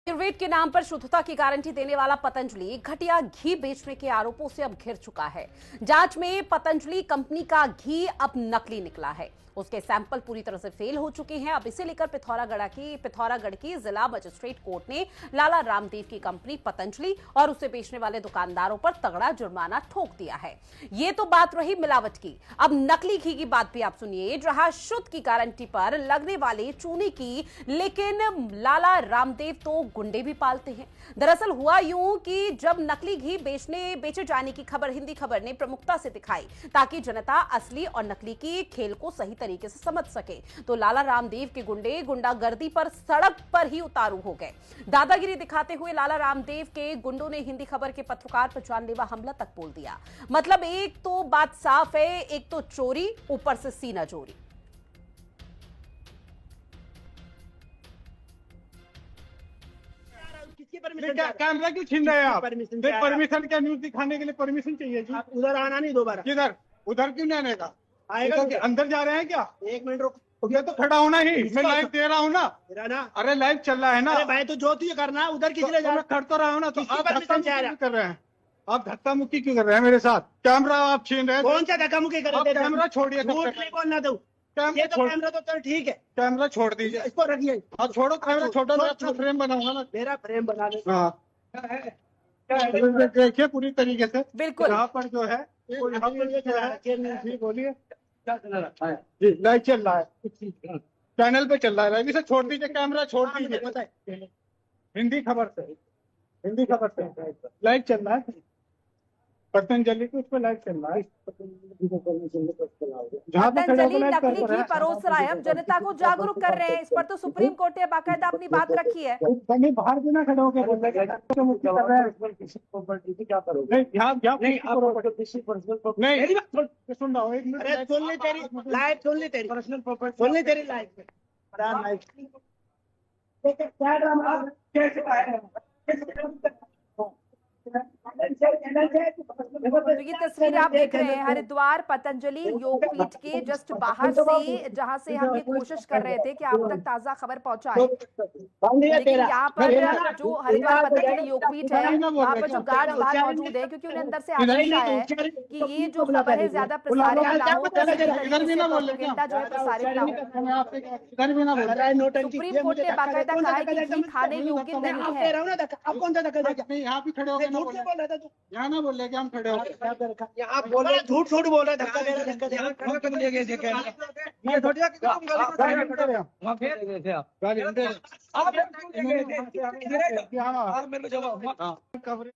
आयुर्वेद के नाम पर शुद्धता की गारंटी देने वाला पतंजलि घटिया घी बेचने के आरोपों से अब घिर चुका है। जांच में पतंजलि कंपनी का घी अब नकली निकला है। उसके सैंपल पूरी तरह से फेल हो चुके हैं। अब इसे लेकर पिथौरागढ़ की जिला मजिस्ट्रेट कोर्ट ने लाला रामदेव की कंपनी पतंजलि और उसे बेचने वाले दुकानदारों पर तगड़ा जुर्माना ठोक दिया है। ये तो बात रही मिलावट की। अब नकली घी की बात भी आप सुनिए, जहां शुद्ध की गारंटी पर लगने वाले चूने की, लेकिन लाला रामदेव तो गुंडे भी पालते हैं। दरअसल हुआ यूं कि जब नकली घी बेचे जाने की खबर हिंदी खबर ने प्रमुखता से दिखाई ताकि जनता असली और नकली की खेल को सही तरीके से समझ सके, तो लाला रामदेव के गुंडे गुंडागर्दी पर सड़क पर ही उतारू हो गए। दादागिरी दिखाते हुए लाला रामदेव के गुंडों ने हिंदी खबर के पत्रकार पर जानलेवा हमला तक बोल दिया। मतलब एक तो बात साफ है, एक तो चोरी, ऊपर से सीना चोरी। कैमरा क्यों छीन रहे हैं आप? परमिशन क्या? न्यूज दिखाने के लिए परमिशन चाहिए जी। उधर आना नहीं दोबारा। किधर? उधर क्यों नहीं आने का? आएगा इधर अंदर जा रहे हैं क्या? 1 मिनट रुक। ये तो खड़ा होना ही, मैं लाइव दे रहा हूँ ना। मेरा ना, अरे लाइव चल रहा है ना। अरे भाई तो जो तू करना है उधर किसी ले जा। मैं कर तो रहा हूँ ना, तो किसकी आप परमिशन धक्का चाह रहा? मुक्की कर रहे हैं। आप धक्का मुक्की क्यों कर रहे हैं मेरे साथ? कैमरा आप छीन रहे हैं। कौन सा धक्का मुक्की कर रहे थे? कैमरा छोड़िए। झूठ नहीं बोलना तू। ये तो कैमरा तो चल ठीक है, कैमरा छोड़ दीजिए। इसको रखिए। आप छोड़ो कैमरा, छोड़ो, मैं अपना फ्रेम बनाऊंगा ना। मेरा फ्रेम बना दे। हाँ देखिए पूरी तरीके से बिल्कुल। यहाँ पर जो है जी बोलिए। जी लाइव चल रहा है, चैनल पे चल रहा है। रवि से छोड़ दीजिए, कैमरा छोड़ दीजिए। हिंदी खबर से लाइव चल रहा है। पतंजलि के उस पर लाइव चल रहा है। पतंजलि नकली घी परोस रहा है, अब जनता को जागरूक कर रहे हैं। इस पर तो सुप्रीम कोर्ट ने बाकायदा अपनी बात रखी है। बाहर भी ना खड़े होकर सुन रहा हूँ। एक मिनट, अरे सुन ले तेरी लाइव, सुन ले तेरी पर्सनल प्रॉपर्टी, सुन ले तेरी लाइव में। तो ये तस्वीर आप देख रहे हैं हरिद्वार पतंजलि योगपीठ के जस्ट बाहर से, जहां से हम ये कोशिश कर रहे थे कि आप तक ताजा खबर पहुंचाएं। लेकिन यहाँ पर जो हरिद्वार पतंजलि योगपीठ है, वहाँ पर जो गार्ड बाहर मौजूद है, क्योंकि उन्हें अंदर से आशंका है कि ये जो खबर है ज्यादा प्रसारित ना हो, प्रोपेगेंडा जो है प्रसारित ना हो। सुप्रीम कोर्ट ने बाकायदा कहा है कि घी खाने योग्य नहीं है। अब कौन सा धक्का? यहाँ भी खड़े होकर झूठ बोल रहा था तू। यहाँ ना बोल रहे कि हम खड़े होकर यहाँ बोल रहा, झूठ बोल रहा है। धक्का दे रहा, धक्का दे रहा। ये थोड़ी ना कि तुम कवरेज।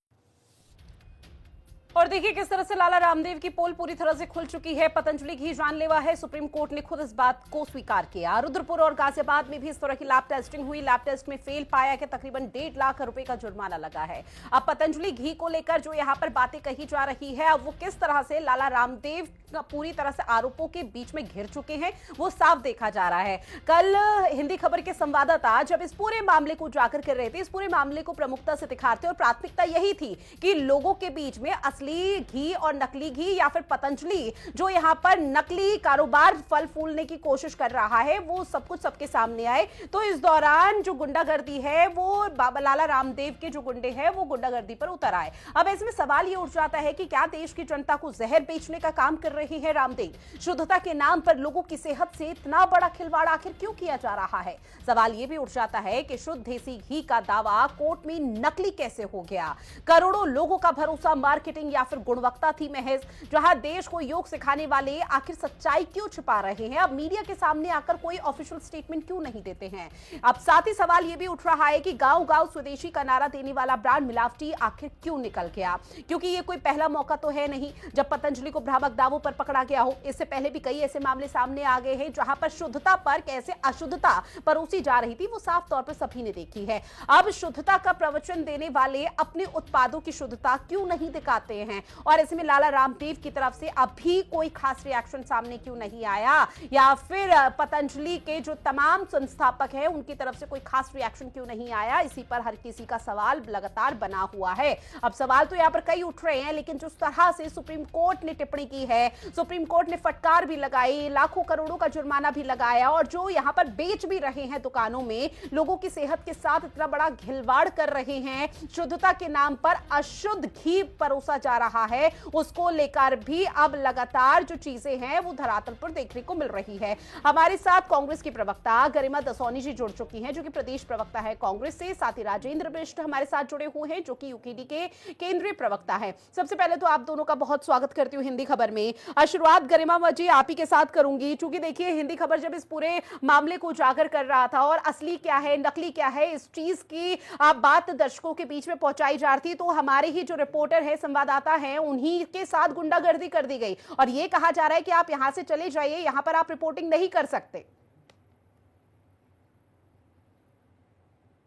और देखिए किस तरह से लाला रामदेव की पोल पूरी तरह से खुल चुकी है। पतंजलि घी जानलेवा है, सुप्रीम कोर्ट ने खुद इस बात को स्वीकार किया। रुद्रपुर और गाजियाबाद में भी इस तरह की लैब टेस्टिंग हुई। लैब टेस्ट में फेल पाया कि तकरीबन 1.5 लाख रुपए का जुर्माना लगा है। अब पतंजलि घी को लेकर जो यहाँ पर बातें कही जा रही है, अब वो किस तरह से लाला रामदेव पूरी तरह से आरोपों के बीच में घिर चुके हैं, वो साफ देखा जा रहा है। कल हिंदी खबर के संवाददाता जब इस पूरे मामले को उजागर कर रहे थे, इस पूरे मामले को प्रमुखता से दिखाते और प्राथमिकता यही थी कि लोगों के बीच में असली घी और नकली घी या फिर पतंजलि जो यहां पर नकली कारोबार फल फूलने की कोशिश कर रहा है, वो सब कुछ सबके सामने आए। तो इस दौरान जो गुंडागर्दी है, वो बाबा लाला रामदेव के जो गुंडे हैं वो गुंडागर्दी पर उतर आए। अब इसमें सवाल ये उठ जाता है कि क्या देश की जनता को जहर बेचने का काम कर रहे हैं रामदेव? शुद्धता के नाम पर लोगों की सेहत से इतना बड़ा खिलवाड़ आखिर क्यों किया जा रहा है? सवाल ये भी उठ जाता है कि शुद्ध देसी घी का दावा कोर्ट में नकली कैसे हो गया? करोड़ों लोगों का भरोसा मार्केटिंग या फिर गुणवत्ता थी महज, जहां देश को योग सिखाने वाले आखिर सच्चाई क्यों छिपा रहे हैं? अब मीडिया के सामने आकर कोई ऑफिशियल स्टेटमेंट क्यों नहीं देते हैं? अब साथ ही सवाल यह भी उठ रहा है कि गांव गांव स्वदेशी का नारा देने वाला ब्रांड मिलावटी आखिर क्यों निकल गया? क्योंकि ये कोई पहला मौका तो है नहीं जब पतंजलि को भ्रामक दावों पर पकड़ा गया हो। इससे पहले भी कई ऐसे मामले सामने आ गए हैं जहां पर शुद्धता पर कैसे अशुद्धता परोसी जा रही थी, वो साफ तौर पर सभी ने देखी है। अब शुद्धता का प्रवचन देने वाले अपने उत्पादों की शुद्धता क्यों नहीं दिखाते रहे हैं। और ऐसे में लाला रामदेव की तरफ से अभी कोई खास रिएक्शन सामने क्यों नहीं आया, या फिर पतंजलि के जो तमाम संस्थापक हैं उनकी तरफ से कोई खास रिएक्शन क्यों नहीं आया, इसी पर हर किसी का सवाल लगातार बना हुआ है। अब सवाल तो यहां पर कई उठ रहे हैं, लेकिन जिस तरह से सुप्रीम कोर्ट ने टिप्पणी की है, सुप्रीम कोर्ट ने फटकार भी लगाई, लाखों करोड़ों का जुर्माना भी लगाया, और जो यहां पर बेच भी रहे हैं दुकानों में, लोगों की सेहत के साथ इतना बड़ा खिलवाड़ कर रहे हैं, शुद्धता के नाम पर अशुद्ध घी परोसा जा रहा है, उसको लेकर भी अब लगातार जो चीजें हैं वो धरातल पर देखने को मिल रही है। हमारे साथ कांग्रेस की प्रवक्ता गरिमा दसौनी जी जुड़ चुकी हैं, जो कि प्रदेश प्रवक्ता है कांग्रेस से। साथ ही राजेंद्र बिष्ट हमारे साथ जुड़े हुए हैं, जो कि यूकेडी के केंद्रीय प्रवक्ता है। सबसे पहले तो आप दोनों का बहुत स्वागत करती हूँ हिंदी खबर में। शुरुआत गरिमा जी आप ही के साथ करूंगी, क्योंकि देखिए हिंदी खबर जब इस पूरे मामले को उजागर कर रहा था और असली क्या है नकली क्या है इस चीज की बात दर्शकों के बीच में पहुंचाई जा रही थी, तो हमारे ही जो रिपोर्टर है, संवाददाता हैं, उन्हीं के साथ गुंडागर्दी कर दी गई और ये कहा जा रहा है कि आप यहां से चले जाइए, यहां पर आप रिपोर्टिंग नहीं कर सकते।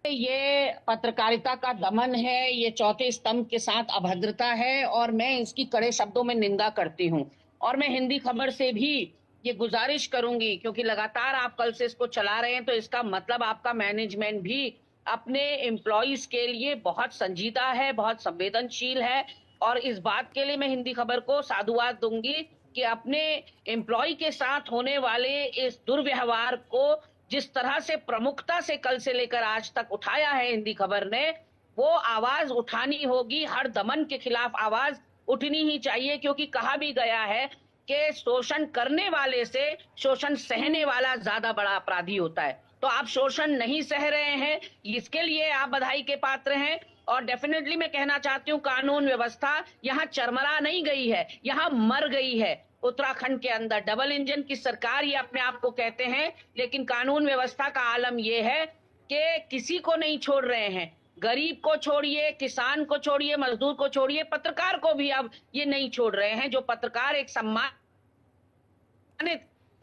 ये पत्रकारिता का दमन है, ये चौथे स्तंभ के साथ अभद्रता है और मैं इसकी कड़े शब्दों में निंदा करती हूँ। और मैं हिंदी खबर से भी ये गुजारिश करूंगी, क्योंकि लगातार आप कल से इसको चला रहे हैं, तो इसका मतलब आपका मैनेजमेंट भी अपने एम्प्लॉइज के लिए बहुत संजीदा है, बहुत संवेदनशील है। और इस बात के लिए मैं हिंदी खबर को साधुवाद दूंगी कि अपने एम्प्लॉय के साथ होने वाले इस दुर्व्यवहार को जिस तरह से प्रमुखता से कल से लेकर आज तक उठाया है हिंदी खबर ने, वो आवाज उठानी होगी। हर दमन के खिलाफ आवाज उठनी ही चाहिए, क्योंकि कहा भी गया है कि शोषण करने वाले से शोषण सहने वाला ज्यादा बड़ा अपराधी होता है। तो आप शोषण नहीं सह रहे हैं, इसके लिए आप बधाई के पात्र हैं। और डेफिनेटली मैं कहना चाहती हूँ, कानून व्यवस्था यहाँ चरमरा नहीं गई है, यहाँ मर गई है। उत्तराखंड के अंदर डबल इंजन की सरकार ये अपने आप को कहते हैं, लेकिन कानून व्यवस्था का आलम ये है कि किसी को नहीं छोड़ रहे हैं। गरीब को छोड़िए, किसान को छोड़िए, मजदूर को छोड़िए, पत्रकार को भी अब ये नहीं छोड़ रहे हैं। जो पत्रकार एक सम्मानित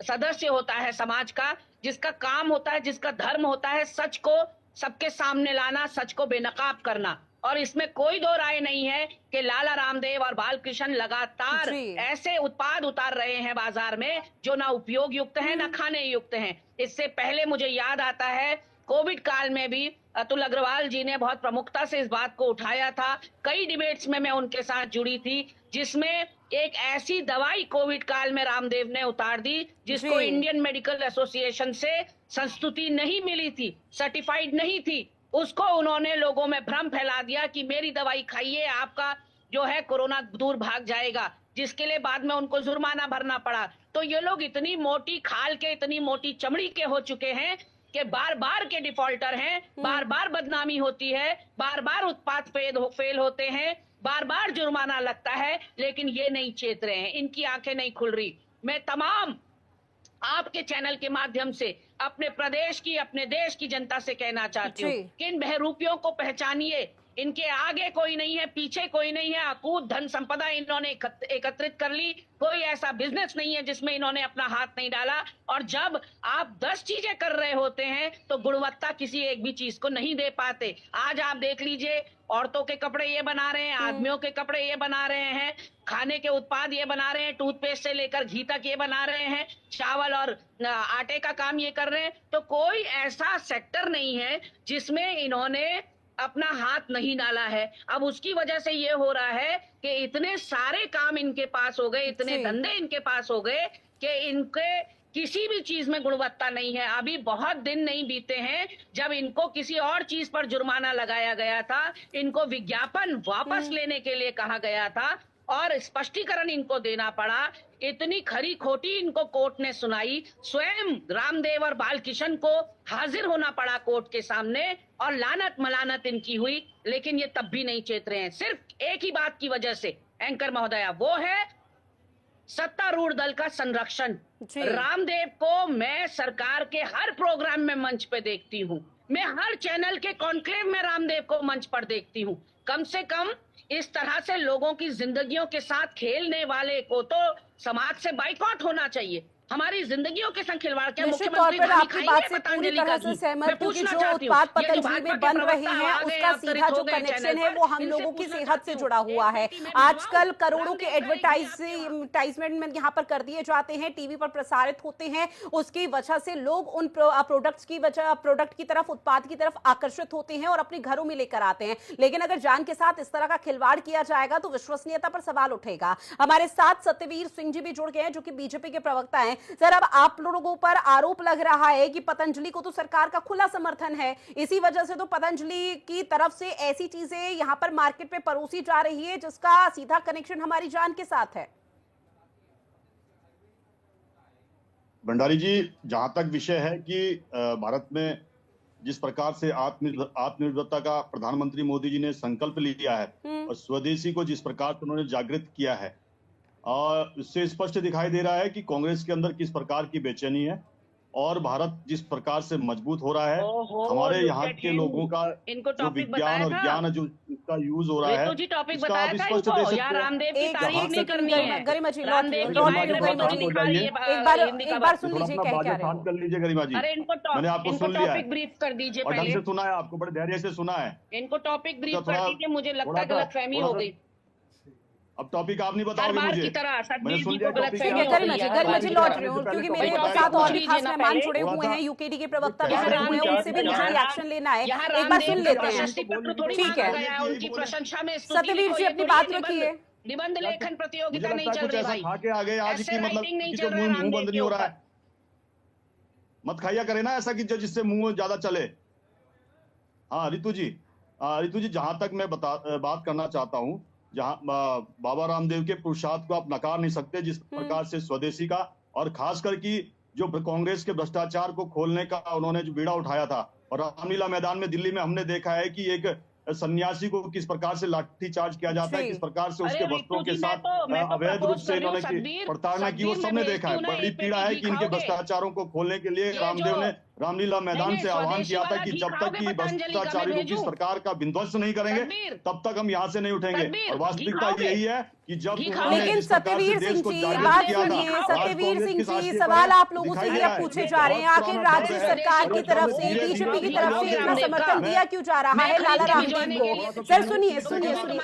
सदस्य होता है समाज का, जिसका काम होता है, जिसका धर्म होता है सच को सबके सामने लाना, सच को बेनकाब करना। और इसमें कोई दो राय नहीं है कि लाला रामदेव और बालकृष्ण लगातार ऐसे उत्पाद उतार रहे हैं बाजार में जो ना उपयोग युक्त है ना खाने युक्त हैं। इससे पहले मुझे याद आता है कोविड काल में भी अतुल अग्रवाल जी ने बहुत प्रमुखता से इस बात को उठाया था। कई डिबेट्स में मैं उनके साथ जुड़ी थी, जिसमें एक ऐसी दवाई कोविड काल में रामदेव ने उतार दी जिसको इंडियन मेडिकल एसोसिएशन से संस्तुति नहीं मिली थी, सर्टिफाइड नहीं थी। उसको उन्होंने लोगों में भ्रम फैला दिया कि मेरी दवाई खाइए, आपका जो है कोरोना दूर भाग जाएगा, जिसके लिए बाद में उनको जुर्माना भरना पड़ा। तो ये लोग इतनी मोटी खाल के, इतनी मोटी चमड़ी के हो चुके हैं कि बार बार के डिफॉल्टर हैं, बार बार बदनामी होती है, बार बार उत्पाद फेल होते हैं, बार बार जुर्माना लगता है, लेकिन ये नहीं चेत रहे हैं, इनकी आंखें नहीं खुल रही। मैं तमाम आपके चैनल के माध्यम से अपने प्रदेश की, अपने देश की जनता से कहना चाहती हूँ कि इन बहरूपियों को पहचानिए। इनके आगे कोई नहीं है, पीछे कोई नहीं है। अकूत धन संपदा इन्होंने एकत्रित कर ली, कोई ऐसा बिजनेस नहीं है जिसमें इन्होंने अपना हाथ नहीं डाला। और जब आप 10 चीजें कर रहे होते हैं तो गुणवत्ता किसी एक भी चीज को नहीं दे पाते। आज आप देख लीजिए, औरतों के कपड़े ये बना रहे हैं, आदमियों के कपड़े ये बना रहे हैं, खाने के उत्पाद ये बना रहे हैं, टूथपेस्ट से लेकर घी तक ये बना रहे हैं, चावल और आटे का काम ये कर रहे हैं। तो कोई ऐसा सेक्टर नहीं है जिसमें इन्होंने अपना हाथ नहीं डाला है। अब उसकी वजह से ये हो रहा है कि इतने सारे काम इनके पास हो गए, इतने धंधे इनके पास हो गए कि इनके किसी भी चीज में गुणवत्ता नहीं है। अभी बहुत दिन नहीं बीते हैं जब इनको किसी और चीज पर जुर्माना लगाया गया था, इनको विज्ञापन वापस लेने के लिए कहा गया था और स्पष्टीकरण इनको देना पड़ा। इतनी खरी खोटी इनको कोर्ट ने सुनाई, स्वयं रामदेव और बालकृष्ण को हाजिर होना पड़ा कोर्ट के सामने और लानत मलानत इनकी हुई, लेकिन ये तब भी नहीं चेत रहे हैं। सिर्फ एक ही बात की वजह से एंकर महोदया, वो है सत्तारूढ़ दल का संरक्षण। रामदेव को मैं सरकार के हर प्रोग्राम में मंच पे देखती हूँ, मैं हर चैनल के कॉन्क्लेव में रामदेव को मंच पर देखती हूँ। कम से कम इस तरह से लोगों की जिंदगियों के साथ खेलने वाले को तो समाज से बाइकआउट होना चाहिए। हमारी जिंदगियों के संग खिलवाड़ किया। निश्चित तौर पर आपकी बात से पूरी तरह से सहमत, क्योंकि जो उत्पाद पतंजलि में बन रहे हैं उसका सीधा जो कनेक्शन है वो हम लोगों की सेहत से जुड़ा हुआ है। आजकल करोड़ों के एडवर्टाइजमेंट में यहाँ पर कर दिए जाते हैं, टीवी पर प्रसारित होते हैं, उसकी वजह से लोग उन प्रोडक्ट की तरफ, उत्पाद की तरफ आकर्षित होते हैं और अपने घरों में लेकर आते हैं। लेकिन अगर जान के साथ इस तरह का खिलवाड़ किया जाएगा तो विश्वसनीयता पर सवाल उठेगा। हमारे साथ सत्यवीर सिंह जी भी जुड़ गए हैं जो कि बीजेपी के प्रवक्ता हैं। सर, अब आप लोगों पर आरोप लग रहा है कि पतंजलि को तो सरकार का खुला समर्थन है, इसी वजह से तो पतंजलि की तरफ से ऐसी चीजें यहां पर मार्केट में परोसी जा रही है जिसका सीधा कनेक्शन हमारी जान के साथ है। भंडारी जी, जहां तक विषय है कि भारत में जिस प्रकार से आत्मनिर्भरता का प्रधानमंत्री मोदी जी ने संकल्प लिया है और स्वदेशी को जिस प्रकार से उन्होंने जागृत किया है, और इससे स्पष्ट दिखाई दे रहा है कि कांग्रेस के अंदर किस प्रकार की बेचैनी है और भारत जिस प्रकार से मजबूत हो रहा है। हमारे यहाँ के लोगों का जो विज्ञान और ज्ञान जो इसका यूज हो रहा है, इसका आप स्पष्ट दे सकते हैं। रामदेव की तारीफ नहीं करनी है। गरिमा जी, रामदेव एक बार सुन लीजिए क्या कह रहे हैं। कर लीजिए गरिमा जी, अरे मैंने आपको सुन लिया है ब्रीफ कर दीजिए, और ढंग से सुना है, आपको बड़े धैर्य से सुना है। इनको टॉपिक ब्रीफ कर दीजिए, मुझे लगता है गलतफहमी हो गई। अब टॉपिक आप नहीं बताओगे मुझे, मैंने सुन लिया टॉपिक। गरिमा जी लौट रहे हो, क्योंकि मेरे साथ और भी खास मेहमान जुड़े हुए हैं, यूकेडी के प्रवक्ता भी जुड़े हुए हैं, उनसे भी मुझे रिएक्शन लेना है। एक बार सुन लेते हैं, ठीक है। उनकी प्रशंसा में सत्यवीर जी अपनी बात रखिए। निबंध लेखन प्रतियोगिता नहीं चल कुछ रही ऐसा भाई, खा के आ गए आज की, मतलब नहीं कि चल जो रहा मुंह बंद नहीं हो रहा है। ऊपर। मत खाइया करे ना ऐसा कि जो जिससे मुंह ज्यादा चले। हाँ रितु जी, जहां तक मैं बात करना चाहता हूं, जहां बाबा रामदेव के पुरुषार्थ को आप नकार नहीं सकते, जिस प्रकार से स्वदेशी का और खासकर की जो कांग्रेस के भ्रष्टाचार को खोलने का उन्होंने जो बीड़ा उठाया था, और रामलीला मैदान में दिल्ली में हमने देखा है कि एक सन्यासी को किस प्रकार से लाठी चार्ज किया जाता है, किस प्रकार से उसके वस्त्रों के साथ अवैध रूप से इन्होंने प्रताड़ना की, वो सबने देखा है। बड़ी पीड़ा है कि इनके भ्रष्टाचारों को खोलने के लिए रामदेव ने रामलीला मैदान से आह्वान किया था कि जब तक कि भ्रष्टाचारियों की सरकार का विध्वंस नहीं करेंगे तब तक हम यहाँ से नहीं उठेंगे। और वास्तविकता यही है कि जब लेकिन सत्यवीर सिंह जी बात सुनिए, सत्यवीर सिंह जी सवाल आप लोगों से ये पूछे जा रहे हैं, आखिर राज्य सरकार की तरफ से, बीजेपी की तरफ से इतना समर्थन दिया क्यों जा रहा है लाला रामदेव को? सर सुनिए,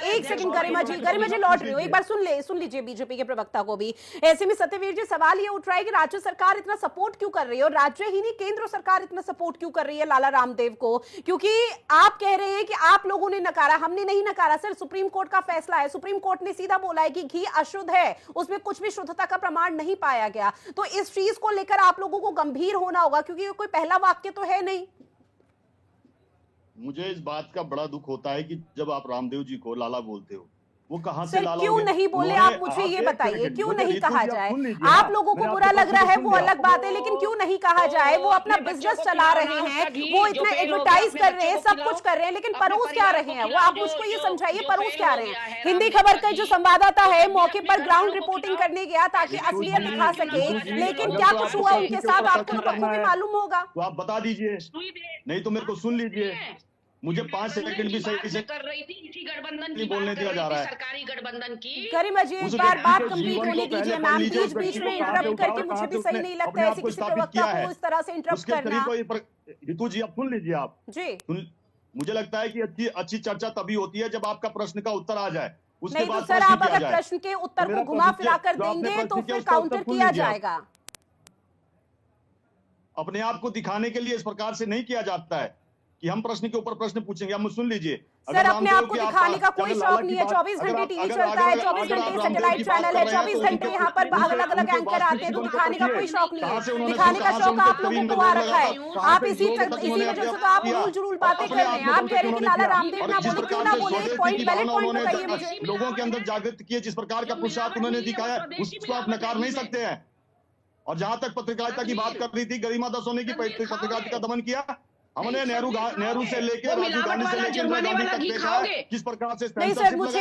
एक सेकंड गरिमा जी लौट रही हो, एक बार सुन लीजिए बीजेपी के प्रवक्ता को भी। ऐसे में सत्यवीर जी सवाल ये उठ रहा है कि राज्य सरकार इतना सपोर्ट क्यों कर रही है, और राज्य ही नहीं केंद्र सरकार इतना सपोर्ट क्यों कर रही है लाला रामदेव को? क्योंकि आप कह रहे हैं कि आप लोगों ने नकारा, हमने नहीं नकारा सर, सुप्रीम कोर्ट का फैसला है, सुप्रीम कोर्ट ने सीधा बोला है कि घी अशुद्ध है, उसमें कुछ भी शुद्धता का प्रमाण नहीं पाया गया। तो इस चीज को लेकर आप लोगों को गंभीर होना होगा, क्योंकि कोई पहला वाक्य तो है नहीं। मुझे इस बात का बड़ा दुख होता है कि जब आप रामदेव जी को लाला बोलते हो, वो कहां से सर लाला क्यों नहीं बोले आप मुझे ये बताइए, क्यों नहीं कहा जाए? आप लोगों को बुरा लग रहा है वो अलग बात है, लेकिन क्यों नहीं कहा जाए? वो अपना बिजनेस चला रहे हैं, वो इतना एडवर्टाइज कर रहे हैं, सब कुछ कर रहे हैं, लेकिन परोस क्या रहे हैं वो? आप मुझको ये समझाइए, परोस क्या रहे हैं? हिंदी खबर का जो संवाददाता है मौके पर ग्राउंड रिपोर्टिंग करने गया ताकि असलियत दिखा सके, लेकिन क्या कुछ हुआ उनके साथ आपको तो बखूबी मालूम होगा। तो आप बता दीजिए, नहीं तो मेरे को सुन लीजिए। मुझे 5 सेकंड भी सही से कर रही थी, इसी गठबंधन की बोलने दिया जा रहा है, सरकारी गठबंधन की। गरिमा जी एक बार बात कंप्लीट होने दीजिए मैम, बीच में इंटरप्ट करके मुझे भी सही नहीं लगता है किसी प्रवक्ता को इस तरह से इंटरप्ट करना। रितु जी अब सुन लीजिए आप जी। मुझे लगता है कि अच्छी चर्चा तभी होती है जब आपका प्रश्न का उत्तर आ जाए, उसके नहीं बाद तो सर आप अगर प्रश्न के उत्तर को घुमा फिरा कर देंगे तो फिर काउंटर किया जाएगा। अपने आप को दिखाने के लिए इस प्रकार से नहीं किया जाता है कि हम प्रश्न के ऊपर प्रश्न पूछेंगे। आप मुझे सुन लीजिए, सर अपने आप को दिखाने का कोई शौक नहीं है, 24 घंटे टीवी चलता है, 24 घंटे सैटेलाइट चैनल है, 24 घंटे यहाँ पर अलग अलग एंकर आते हैं, तो दिखाने का कोई शौक नहीं है। दिखाने का शौक आप लोगों को आ रखा है, आप इसी वजह से तो आप उलूल जुलूल बातें कर रहे हैं। आप कह रहे हैं कि लाला रामदेव ना बोले, क्यों ना बोले? एक पॉइंट वैलिड पॉइंट बताइए मुझे। लोगों के अंदर जागृत किए, जिस प्रकार का पुरुषार्थ उन्होंने दिखाया, उसको आप नकार नहीं सकते हैं। और जहां तक पत्रकारिता की बात कर रही थी, गरिमा दास ने की पत्रकारिता का दमन किया, हमने नेहरू से लेके वो राजीव मिलावट गांधी से वाला लेके इंदिरा जुर्माने गांधी वाला तक घी देखा खाओगे? है किस प्रकार से नहीं सर, मुझे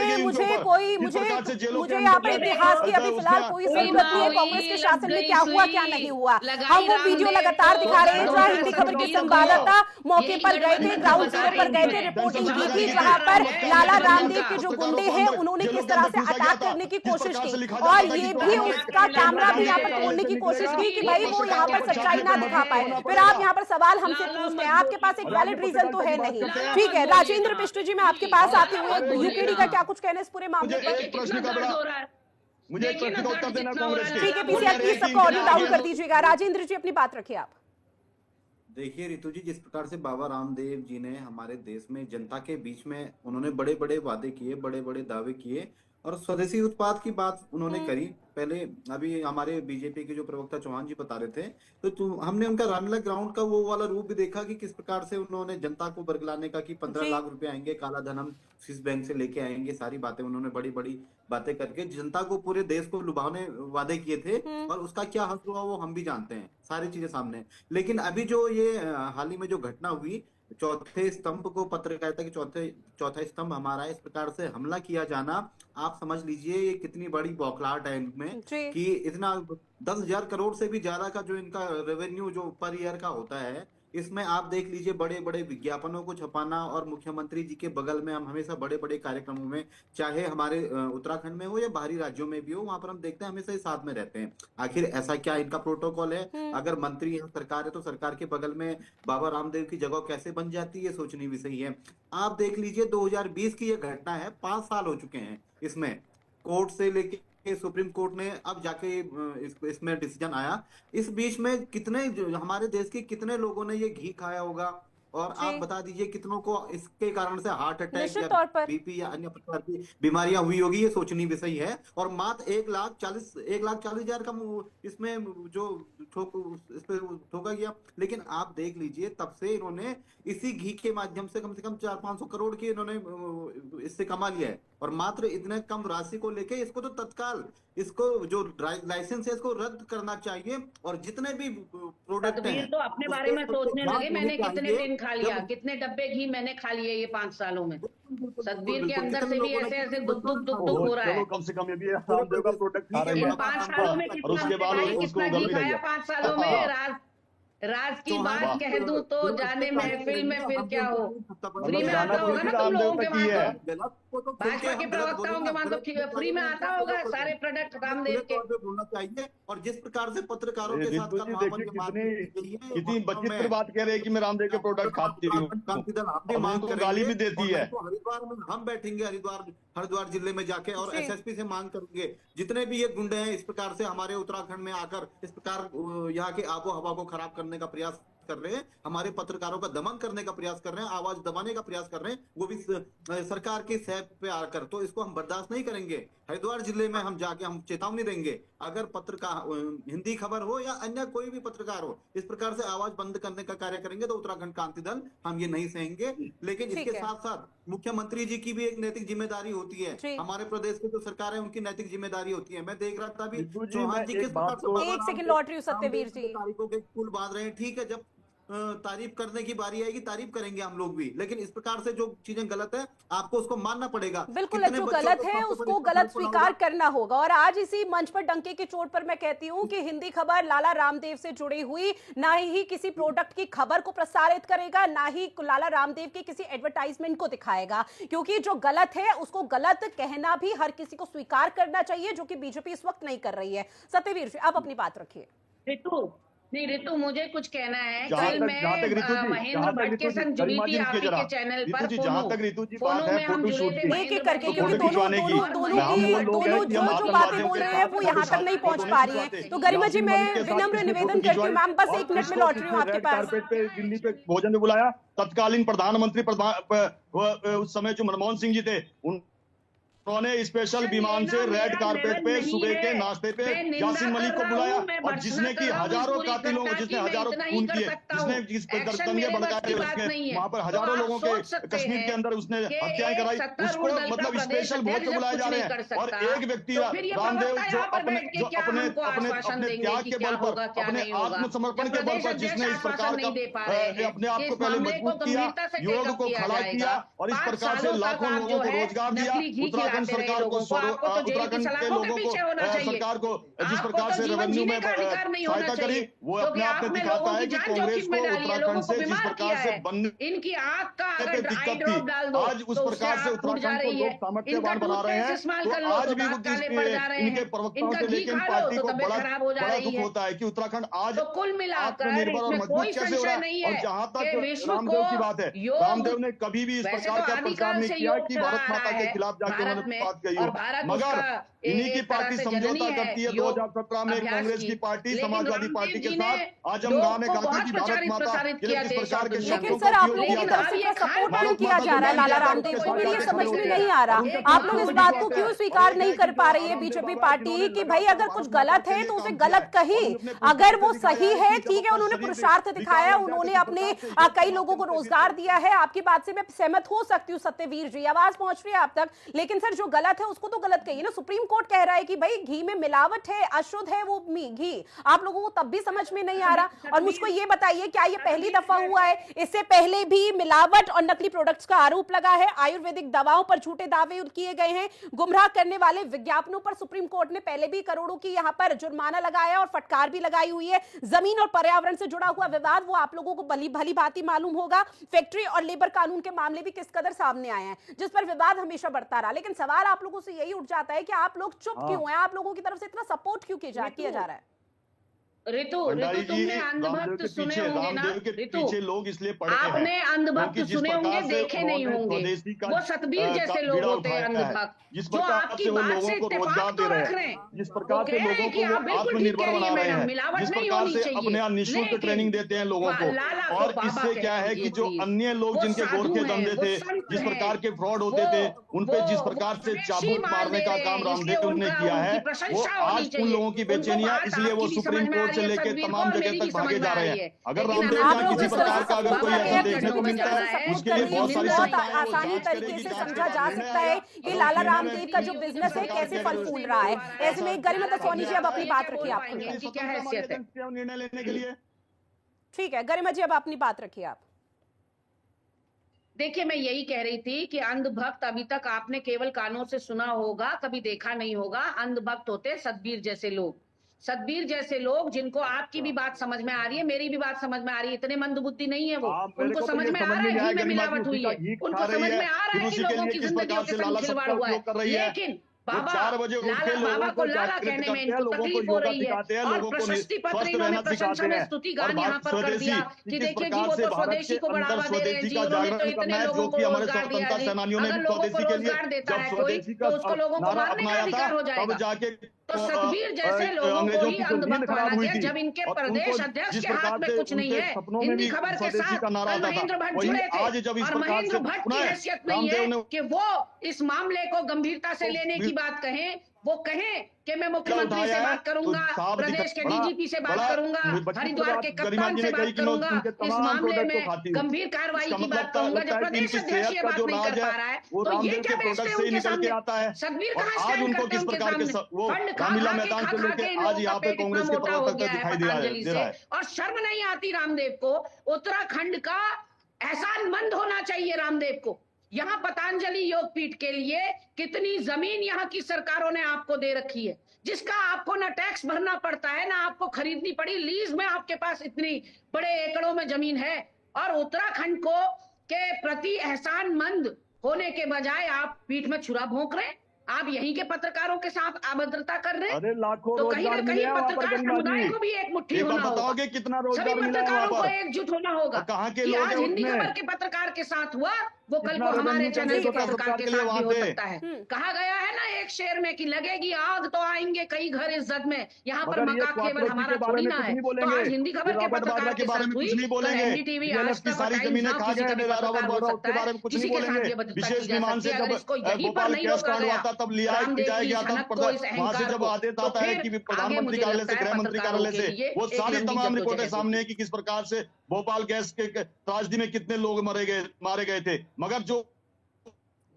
यहाँ पर इतिहास की अभी फिलहाल कोई जरूरत नहीं है। कांग्रेस के शासन में क्या हुआ क्या नहीं हुआ, हम वो वीडियो लगातार दिखा रहे हैं जहाँ हिंदी खबर के संवाददाता मौके पर गए थे, ग्राउंड जीरो पर गए थे, रिपोर्टिंग की थी, जहाँ पर लाला रामदेव के जो गुंडे हैं उन्होंने किस तरह से अटैक करने की कोशिश की, और ये भी उसका कैमरा भी यहाँ पर तोड़ने की कोशिश की कि भाई वो यहाँ पर सच्चाई ना दिखा पाए। फिर आप यहाँ पर सवाल हमसे पूछते हैं, आपके पास एक वैलिड रीजन तो है नहीं। ठीक है, राजेंद्र बिष्ट जी, मैं आपके पास आती हूँ, यूकेडी का क्या कुछ कहना है इस पूरे मामले पर? एक प्रश्न का बड़ा मुझे एक प्रश्न का उत्तर देना कांग्रेस के। ठीक है, पीसीआर प्लीज सबको ऑडियो डाउन कर दीजिएगा। राजेंद्र जी अपनी बात रखिए आप। देखिए रितु जी, जिस प्रकार से बाबा रामदेव जी ने हमारे देश में जनता के बीच में उन्होंने बड़े बड़े वादे किए, बड़े बड़े दावे किए और स्वदेशी उत्पाद की बात उन्होंने करी। पहले अभी हमारे बीजेपी के जो प्रवक्ता चौहान जी बता रहे थे, तो हमने उनका रामलीला ग्राउंड का वो वाला रूप भी देखा कि किस प्रकार से उन्होंने जनता को बरगलाने का कि 15 लाख रुपए आएंगे, काला धन हम स्विस बैंक से लेके आएंगे, सारी बातें उन्होंने बड़ी बड़ी बातें करके जनता को, पूरे देश को लुभाने वादे किए थे। और उसका क्या हल हुआ वो हम भी जानते हैं, सारी चीजें सामने। लेकिन अभी जो ये हाल ही में जो घटना हुई, चौथे स्तंभ को पत्रकारिता की चौथा स्तंभ हमारा, इस प्रकार से हमला किया जाना, आप समझ लीजिए ये कितनी बड़ी बौखलाहट है इनमें कि इतना 10,000 करोड़ से भी ज्यादा का जो इनका रेवेन्यू जो पर ईयर का होता है, इसमें आप देख लीजिए बड़े बड़े विज्ञापनों को छपाना। और मुख्यमंत्री जी के बगल में हम हमेशा बड़े बड़े कार्यक्रमों में, चाहे हमारे उत्तराखंड में हो या बाहरी राज्यों में भी हो, वहां पर हम देखते हैं हमेशा ही साथ में रहते हैं। आखिर ऐसा क्या इनका प्रोटोकॉल है? अगर मंत्री है, सरकार है, तो सरकार के बगल में बाबा रामदेव की जगह कैसे बन जाती है, सोचनी भी सही है। आप देख लीजिए 2020 की ये घटना है, 5 साल हो चुके हैं इसमें, कोर्ट से लेके सुप्रीम कोर्ट ने अब जाके इसमें डिसीजन आया। इस बीच में कितने हमारे देश के कितने लोगों ने ये घी खाया होगा, और आप बता दीजिए कितनों को इसके कारण से हार्ट अटैक या बीपी या अन्य प्रकार की बीमारियां हुई होगी, ये सोचनी भी सही है। और मात्र 1,40,000 का इसमें जो इस पे ठोका गया। लेकिन आप देख लीजिए तब से इन्होंने इसी घी के माध्यम से कम 400-500 करोड़ की इन्होंने इससे कमा लिया है। और मात्र इतने कम राशि को लेके इसको तो तत्काल, इसको जो लाइसेंस है इसको रद्द करना चाहिए। और जितने भी प्रोडक्ट हैं तो अपने बारे में सोचने लगे, मैंने कितने दिन खा लिया, कितने डब्बे घी मैंने खा लिए ये 5 सालों में। सतबीर के अंदर से भी ऐसे दुख हो रहा है। कम से कम ये भी रामदेव का प्रोडक्ट खा रही है। 5 सालों में और उसके बाद उसको घी खाया 5 सालों में। राज की बात कह दूं तो जाने महफिल में फिर क्या हो, फ्री में आता होगा ना तुम लोगों के वहां, तो भाजपा के प्रवक्ताओं के वहां तो फ्री में आता होगा सारे प्रोडक्ट रामदेव के। बोलना चाहिए। और जिस प्रकार से पत्रकारों के साथ कितनी बच्ची बात कह रहे हैं कि मैं रामदेव के प्रोडक्ट खाती हूँ, गाली भी देती है। हरिद्वार में हम बैठेंगे, हरिद्वार जिले में जाके और एसएसपी से मांग करेंगे, जितने भी ये गुंडे हैं इस प्रकार से हमारे उत्तराखंड में आकर इस प्रकार यहाँ के आबो हवा को खराब करने का प्रयास कर रहे हैं, हमारे पत्रकारों का दमन करने का प्रयास कर रहे हैं, आवाज दबाने का प्रयास कर रहे हैं, वो भी सरकार के सैप पे आकर, तो इसको हम बर्दाश्त नहीं करेंगे। हरिद्वार जिले में हम जाके हम चेतावनी देंगे, अगर पत्रकार हिंदी खबर हो या अन्य कोई भी पत्रकार हो इस प्रकार से आवाज बंद करने का कार्य करेंगे तो उत्तराखंड क्रांति दल हम ये नहीं सहेंगे। लेकिन इसके साथ साथ मुख्यमंत्री जी की भी एक नैतिक जिम्मेदारी होती है, हमारे प्रदेश की जो सरकार है उनकी नैतिक जिम्मेदारी होती है। मैं देख रहा था अभी चौहान जी किस प्रकार एक सेकंड लौट रही हूँ सत्यवीर जी, तारीखों के पुल बांध रहे हैं। ठीक है, जब तारीफ करने की बारी आएगी तारीफ करेंगे हम लोग भी, लेकिन इस प्रकार से जो चीजें गलत है आपको उसको मानना पड़ेगा। बिल्कुल, जो गलत है उसको गलत स्वीकार करना होगा। और आज इसी मंच पर डंके की चोट पर मैं कहती हूं कि हिंदी खबर लाला रामदेव से जुड़ी हुई ना ही किसी प्रोडक्ट की खबर को प्रसारित करेगा, ना ही लाला रामदेव के किसी एडवर्टाइजमेंट को दिखाएगा, क्योंकि जो गलत है उसको गलत कहना भी हर किसी को स्वीकार करना चाहिए, जो कि बीजेपी इस वक्त नहीं कर रही है। सत्यवीर जी आप अपनी बात रखिए। ऋतु मुझे कुछ कहना है। कल मैं महेंद्र भट्ट के संग जुड़ी थी आप के चैनल पर, फोनो में हम जुड़े थे एक एक करके, क्योंकि दोनों जो बातें बोल रहे हैं वो यहाँ तक नहीं पहुँच पा रही है। तो गरिमा जी मैं विनम्र निवेदन करती हूँ, मैम बस 1 मिनट में लौट रही हूँ आपके पास। दिल्ली पे भोजन में बुलाया, तत्कालीन प्रधानमंत्री उस समय जो मनमोहन सिंह जी थे उन्होंने स्पेशल विमान से रेड कारपेट पे सुबह के नाश्ते पे यासीन मलिक को बुलाया, और जिसने की हजारों कातिलों, जिसने हजारों खून किए, जिसने जिस पर दंगे भड़काए, उसने वहां पर हजारों लोगों के कश्मीर के अंदर उसने हत्याएं कराई, उसको मतलब स्पेशल भोज पे बुलाए जा रहे हैं। और एक व्यक्ति रामदेव जो अपने त्याग के बल पर, अपने आत्मसमर्पण के बल पर, जिसने इस प्रकार का अपने आप को पहले मजबूत किया, योग को खड़ा किया और इस प्रकार से लाखों लोगों को रोजगार दिया, उत्तराखंड सरकार को, उत्तराखंड के लोगों को, सरकार को जिस प्रकार से रेवेन्यू में सहायता करी, वो अपने आप में दिखाता है कि कांग्रेस को उत्तराखंड से जिस प्रकार से बनने इनकी आंख का पे दिक्कत थी, आज उस प्रकार से उत्तराखंड को लोग सामर्थ्यवान बना रहे हैं। तो आज भी इनके प्रवक्ताओं से लेकर पार्टी को बड़ा दुख होता है कि उत्तराखंड आज आत्मनिर्भर और मजबूत कैसे हो रहा है। और जहां तक रामदेव की बात है, रामदेव ने कभी भी इस प्रकार का प्रचार नहीं किया कि भारत माता के खिलाफ जाके उन्होंने बात कही हो, मगर इन्हीं की पार्टी समझौता करती है। 2017 में कांग्रेस की पार्टी समाजवादी पार्टी के साथ आजम खान ने कहा था कि भारत माता के लिए किस प्रकार के लेकिन सर आप लोगों की तरफ से सपोर्ट क्यों किया जा रहा है लाला रामदेव को? मुझे ये समझ में नहीं आ रहा, आप लोग इस बात को क्यों स्वीकार नहीं कर पा रही है बीजेपी पार्टी कि भाई अगर कुछ गलत है तो उसे गलत कही, अगर वो सही है ठीक है, उन्होंने पुरुषार्थ दिखाया, उन्होंने अपने कई लोगों को रोजगार दिया है, आपकी बात से मैं सहमत हो सकती हूँ सत्यवीर जी, आवाज पहुंच रही है आप तक, लेकिन सर जो गलत है उसको तो गलत कहिए ना। सुप्रीम कोर्ट कह रहा है कि भाई घी में मिलावट है, अशुद्ध है वो घी, आप लोगों को तब भी समझ में नहीं आ रहा। और मुझको ये बताइए क्या ये पहली दफा हुआ है? इससे पहले भी मिलावट और नकली प्रोडक्ट्स का आरोप लगा है, आयुर्वेदिक दवाओं पर झूठे दावे किए गए हैं, गुमराह करने वाले विज्ञापनों पर सुप्रीम कोर्ट ने पहले भी करोड़ों की यहां पर जुर्माना लगाया और फटकार भी लगाई हुई है। जमीन और पर्यावरण से जुड़ा हुआ विवाद वो आप लोगों को भली भांति मालूम होगा, फैक्ट्री और लेबर कानून के मामले भी किस कदर सामने आए हैं जिस पर विवाद हमेशा बढ़ता रहा। लेकिन सवाल आप लोगों से यही उठ जाता है कि आप लोग चुप क्यों हैं? आप लोगों की तरफ से इतना सपोर्ट क्यों किया जा रहा है? ऋतु तुमने अंधभक्त सुने होंगे ना? ऋतु लोग इसलिए पढ़े हैं, आपने अंधभक्त सुने होंगे, देखे नहीं होंगे। वो सतबीर जैसे लोग होते हैं अंधभक्त, जो आपकी बात से इत्तेफाक तो रख रहे हैं, जिस प्रकार से लोगों को आत्मनिर्भर बना रहे हैं, जिस प्रकार से अपने निःशुल्क ट्रेनिंग देते हैं लोगों को, और इससे क्या है कि जो अन्य लोग जिनके गोरखे धंधे थे, जिस प्रकार के फ्रॉड होते थे, उन पे जिस प्रकार से चाबुक मारने का काम रामदेव ने किया है, वो आज उन लोगों की बेचैनियां, इसलिए वो सुप्रीम कोर्ट से लेकर तमाम जगह तक भागे जा रहे हैं। अगर रामदेव का किसी प्रकार का अगर कोई ऐसा देखने को मिलता है, उसके लिए बहुत सारी आसानी तरीके से समझा जा सकता है कि लाला रामदेव का जो बिजनेस है कैसे फल फूल रहा है। ऐसे में गरिमा दसवानी जी अब अपनी बात रखिए, आपकी क्या हैसियत है निर्णय लेने के लिए? ठीक है गरिमा जी अब अपनी बात रखिए आप। देखिए मैं यही कह रही थी कि अंधभक्त अभी तक आपने केवल कानों से सुना होगा, कभी देखा नहीं होगा। अंधभक्त होते सतबीर जैसे लोग, सतबीर जैसे लोग जिनको आपकी भी बात समझ में आ रही है, मेरी भी बात समझ में आ रही है, इतने मंदबुद्धि नहीं है वो, उनको समझ में आ रहा है घी में मिलावट हुई है, उनको समझ में आ रहा है कि लोगों की जिंदगियों के संग खिलवाड़ हुआ है। लेकिन बाबा 4 बजे बाबा को लाला कहने में इनको तकलीफ हो रही है, और प्रशस्ति पत्र इन्होंने प्रशंसा में स्तुति गान यहाँ पर कर दिया कि देखिए जी वो तो स्वदेशी को बढ़ावा दे रहे हैं जी, उन्होंने तो इतने लोगों को रोजगार दिया है। अगर लोगों को रोजगार देता है कोई तो उसको लोगों को मारने का अधिकार हो जाएगा। तो सतबीर जैसे लोगों को ही अंधभक्त माना गया जब इनके प्रदेश अध्यक्ष के हाथ में कुछ नहीं है। हिंदी खबर के साथ महेंद्र भट्ट जुड़े थे, और महेंद्र भट्ट की हैसियत नहीं है कि वो इस मामले को गंभीरता से लेने की बात कहें, वो कहें कि मैं मुख्यमंत्री से बात करूंगा, प्रदेश के डीजीपी से बात करूंगा, हरिद्वार के कप्तान से बात करूंगा, इस मामले में गंभीर कार्रवाई की बात करूंगा। जब प्रदेश अध्यक्ष ये बात नहीं कर पा रहा है तो ये क्या बेचते हैं उनके सामने? सतबीर कहां स्टैंड करते हैं उनके सामने? फंड खा के आज यहाँ पे कांग्रेस के प्रवक्ता दिखाई दे रहा है। और शर्म नहीं आती रामदेव को? उत्तराखंड का एहसानमंद होना चाहिए रामदेव को। यहाँ पतंजलि योगपीठ के लिए कितनी जमीन यहाँ की सरकारों ने आपको दे रखी है, जिसका आपको ना टैक्स भरना पड़ता है ना आपको खरीदनी पड़ी, लीज में आपके पास इतनी बड़े एकड़ों में जमीन है। और उत्तराखंड को के प्रति एहसानमंद होने के बजाय आप पीठ में छुरा भोंक रहे हैं, आप यहीं के पत्रकारों के साथ अभद्रता कर रहे हैं। तो कहीं ना कहीं पत्रकार समुदाय को भी एक मुट्ठी होना होगा, कितना सभी पत्रकारों को एकजुट होना होगा। कहाँ के कि लोग आज हैं हिंदी उसमें? खबर के पत्रकार के साथ हुआ वो कल कितना को हमारे revenue चैनल के जनरेट होता है पत्रकार सरकार के के लिए साथ भी वहाँ हो पे? सकता है। कहा गया है ना एक शेर में कि लगेगी आग तो आएंगे कई घर इज्जत में। यहाँ पर मगर ये मका केवल क्वार्टर हमारा के बारे थोड़ी में ना कुछ है। नहीं तो बोलेंगे, आज हिंदी ये खबर के रॉबर्ट पत्रकार वाड्रा के के बारे साथ में हुई कुछ नहीं तो बोलेंगे, एनडीटीवी आज डीएलएफ की तक और सारी टाइम्स जमीनें नाउ खा किसी गए का भी पत्रकार रॉबर्ट हो वाड्रा, सकता उसके बारे है। में कुछ किसी नहीं के साथ बोलेंगे। ये बदतमीजी विशेष जा विमान सकती से है। जब अगर इसको यहीं पर भोपाल नहीं गैस रोका कांड हुआ गया था तब लिया रामदेव की गया इस था, हनक को, इस वहां से अहंकार जब को, आदेश तो आता है फिर कि आगे प्रधानमंत्री मुझे कार्यालय लगता से, है गृह मंत्री पत्रकारों कार्यालय के से लिए वो एक सारी लंबी तमाम रिपोर्टें जद्दोजहद सामने होगी। है कि किस प्रकार से भोपाल गैस के त्रासदी में कितने लोग मारे गए थे। मगर जो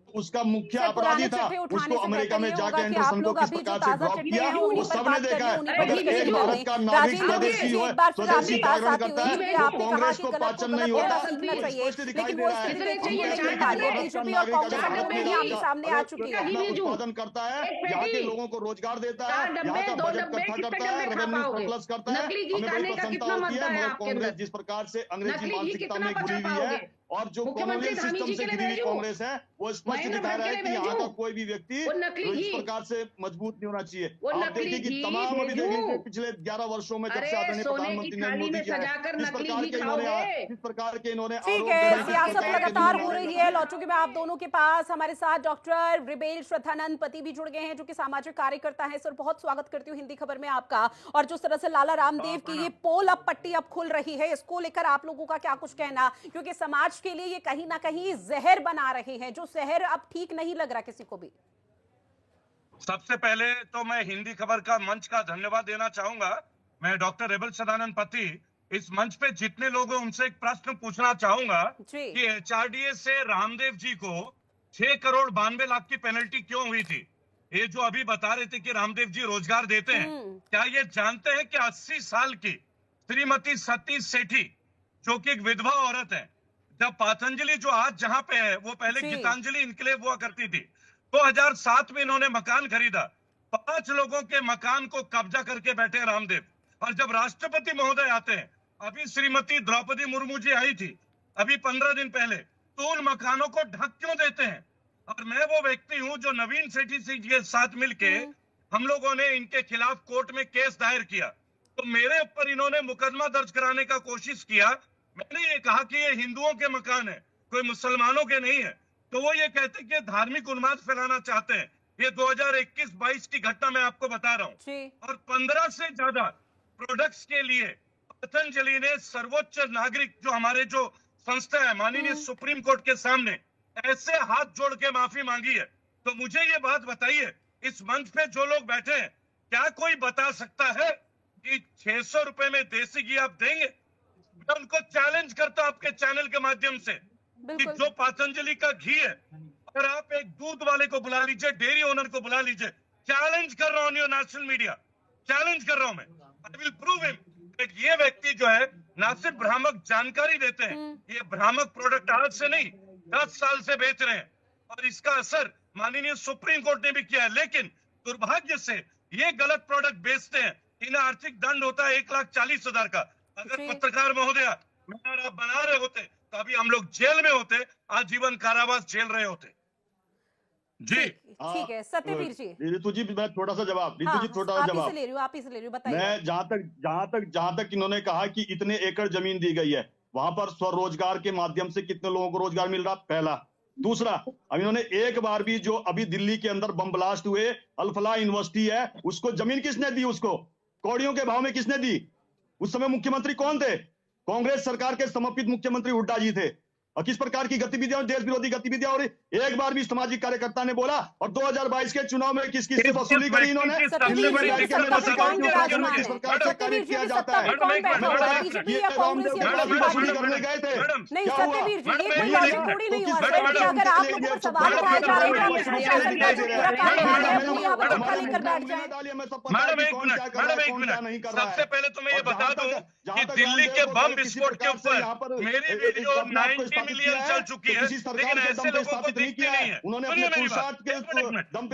उसका मुख्य सर, पुराने अपराधी था चिट्ठे उठाने उसको से अमेरिका बेहतर में ये जाके होगा कि आप एंडरसन को लोग किस अभी जो प्रकार से ताजा ड्रॉप चिट्ठे किया हैं वो उन्हीं पर सबने बात कर देखा रहे हैं, है। उन्हीं पर अगर ढील एक ढील भारत रहे का हैं। नागरिक राजेंद्र स्वदेशी जी, हो, एक बार फिर स्वदेशी आपके पास कार्य आती करता हुई है, क्योंकि तो आपने कहा कांग्रेस कि को गलत को पाचन गलत नहीं कहना होता। सीखना वो चाहिए, स्पष्ट दिखाई लेकिन दे वो रहा है। स्थिति देखिए हम ये कहते नहीं हैं पा कि रही है। भारत का बीजेपी और नागरिक अगर कांग्रेस भारत में में भी आमने रहेगा, सामने आ अगर चुकी अपना है। उत्पादन करता है, एक यहाँ के पेटी, लोगों को रोजगार देता है, 4 यहाँ डब्बे, का 2 बजट डब्बे इकट्ठा कितने करता है, डब्बे खा रेवेन्यू पाओगे? सरप्लस करता है, नकली घी हमें बड़ी खाने का प्रसन्नता कितना होती मद्दा है। है मगर आपके कांग्रेस अंदर? जिस प्रकार से अंग्रेजी नकली घी मानसिकता कितना में पचा घिरी हुई है पाओगे? और जो मुख्यमंत्री कॉलोनियल धामी सिस्टम जी से के लिए घिरी हुई भेजूं? कांग्रेस है, वो स्पष्ट महेंद्र दिखा भट्ट रहा के है लिए कि यहाँ का भेजूं? कोई भी व्यक्ति वो नकली इस घी, प्रकार से मजबूत नहीं होना चाहिए। वो आप नकली देखिए कि घी तमाम अभी देखेंगे भेजूं? पिछले 11 वर्षों में जब से अरे आदरणीय सोने की प्रधानमंत्री नरेंद्र थाली मोदी में जी आए, सजाकर किस नकली प्रकार घी के इन्होंने खाओगे? किस प्रकार के इन्होंने ठीक आरोप है, गढ़े, किस सियासत प्रकार के लगातार हो इन्होंने रही है। लौटूंगी मैं आप दोनों के पास। हमारे साथ डॉक्टर रिबेल श्रद्धानंद पति भी जुड़ गए हैं, जो कि सामाजिक कार्यकर्ता हैं। सर, बहुत स्वागत करती हूँ हिंदी खबर में आपका। और जिस तरह से लाला रामदेव की ये पोल अब पट्टी अब खुल रही है, इसको लेकर आप लोगों का क्या कुछ कहना? क्योंकि समाज के लिए ये कहीं ना कहीं जहर बना रहे हैं, जो जहर अब ठीक नहीं लग रहा किसी को भी। सबसे पहले तो मैं हिंदी खबर का मंच का धन्यवाद देना चाहूंगा। मैं डॉक्टर रेबल सदानंद पति इस मंच पे जितने लोग हैं उनसे एक प्रश्न पूछना चाहूंगा जी। कि एचआरडीए से रामदेव जी को 6 करोड़ 92 लाख की पेनल्टी क्यों हुई थी? ये जो अभी बता रहे थे कि रामदेव जी रोजगार देते हैं, क्या ये जानते हैं कि 80 साल की श्रीमती सतीश सेठी, जो कि एक विधवा औरत है, जब पतंजलि जो आज जहां पे है वो पहले जी। गीतांजलि इनकलेव हुआ करती थी, 2007 में इन्होंने मकान खरीदा, 5 लोगों के मकान को कब्जा करके बैठे रामदेव। और जब राष्ट्रपति महोदय आते हैं, अभी श्रीमती द्रौपदी मुर्मू जी आई थी अभी 15 दिन पहले, तो उन मकानों को ढक क्यों देते हैं? और मैं वो व्यक्ति हूं जो नवीन सेठी जी के साथ मिलके हम लोगों ने इनके खिलाफ कोर्ट में केस दायर किया, तो मेरे ऊपर इन्होंने मुकदमा दर्ज कराने का कोशिश किया। मैंने ये कहा कि ये हिंदुओं के मकान है, कोई मुसलमानों के नहीं है। तो वो ये कहते कि धार्मिक उन्माद फैलाना चाहते हैं। ये 2021-22 की घटना मैं आपको बता रहा हूँ। और 15 से ज्यादा प्रोडक्ट्स के लिए पतंजलि ने सर्वोच्च नागरिक जो हमारे जो संस्था है माननीय सुप्रीम कोर्ट के सामने ऐसे हाथ जोड़ के माफी मांगी है। तो मुझे ये बात बताइए, इस मंच पे जो लोग बैठे हैं, क्या कोई बता सकता है कि 600 रुपए में देसी घी आप देंगे? मैं उनको चैलेंज करता हूं आपके चैनल के माध्यम से कि जो पतंजलि का घी है, अगर आप एक दूध वाले को बुला लीजिए, डेयरी ओनर को बुला लीजिए, चैलेंज कर रहा हूं नेशनल मीडिया, चैलेंज कर रहा हूं मैं, आई विल प्रूव हिम। ये व्यक्ति जो है ना सिर्फ भ्रामक जानकारी देते हैं, ये भ्रामक प्रोडक्ट आज से नहीं 10 साल से बेच रहे हैं और इसका असर माननीय सुप्रीम कोर्ट ने भी किया है। लेकिन दुर्भाग्य से ये गलत प्रोडक्ट बेचते हैं, इन्हें आर्थिक दंड होता है 1,40,000 का। अगर पत्रकार महोदया मैं और आप बना रहे होते तो अभी हम लोग जेल में होते, आजीवन कारावास झेल रहे होते। जी ठीक है सत्यवीर जी। ऋतु जी मैं थोड़ा सा जवाब, ऋतु जी थोड़ा सा जवाब आप ही से ले रही हूँ, बताइए। मैं जहां तक इन्होंने कहा कि इतने एकड़ जमीन दी गई है, वहां पर स्वरोजगार के माध्यम से कितने लोगों को रोजगार मिल रहा, पहला। दूसरा, अब इन्होंने एक बार भी जो अभी दिल्ली के अंदर बम ब्लास्ट हुए, अल-फलाह यूनिवर्सिटी है, उसको जमीन किसने दी? उसको कौड़ियों के भाव में किसने दी? उस समय मुख्यमंत्री कौन थे? कांग्रेस सरकार के समर्पित मुख्यमंत्री हुड्डा जी थे। और किस प्रकार की गतिविधियां, देश विरोधी गतिविधियां, और एक बार भी सामाजिक कार्यकर्ता ने बोला। और 2022 के चुनाव में किस किस से वसूली करी इन्होंने? किस प्रकार से कार्य किया जाता है? वसूली करने गए थे, नहीं सत्यवीर जी, ये कोई लॉजिक थोड़ी नहीं हुआ सर कि अगर आप लोगों को सवाल उठाए जा रहे हैं तो प्रशासन का जो पूरा कार्य है वो यहाँ पर धक्का लेकर बैठ जाए। मैडम एक मिनट, सबसे पहले तो मैं ये बता दूं कि दिल्ली के बम विस्फोट के ऊपर मेरी वीडियो 90 मिलियन चल चुकी है, लेकिन ऐसे लोगों को दिखती नहीं है। उन्होंने सुनिए मेरी बात, मैं